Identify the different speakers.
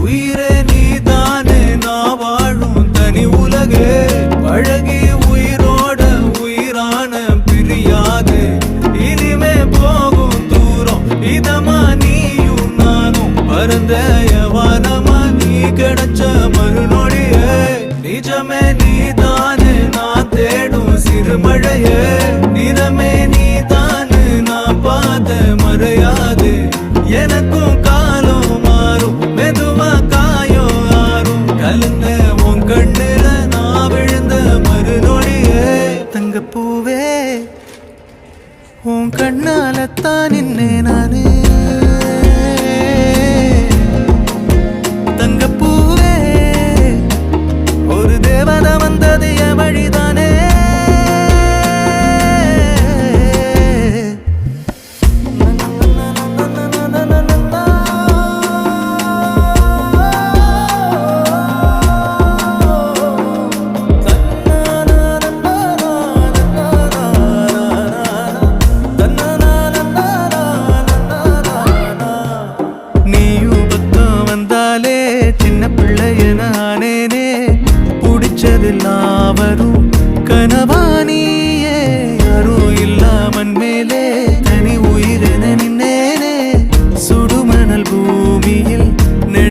Speaker 1: உயிரே நீதானே நான் வாழும் தனி உலகே பழகி உயிரோட உயிரான பிரியாது இனிமே போகும் தூரம் இதமா நீயும் நானும் பரந்த யவானமா நீ கிடைச்ச மறுநொடியே நிஜமே நீதானே நான் தேடும் சிறுமழையே நிறமே நீதானே நான் பார்த்த மறையாது எனக்கும் காலம் மாறும் மெதுவா காயம் ஆறும் கலந்த உன் கண்ணுல நான் விழுந்த மறுநொடியே தங்கப்பூவே உன் கண்ணாலத்தான் நின்னே நானே தங்கப்பூவே ஒரு தேவதை வந்தது என் வழிதானே சின்ன பிள்ளைய நானேனே பிடிச்சதெல்லாம் வரும்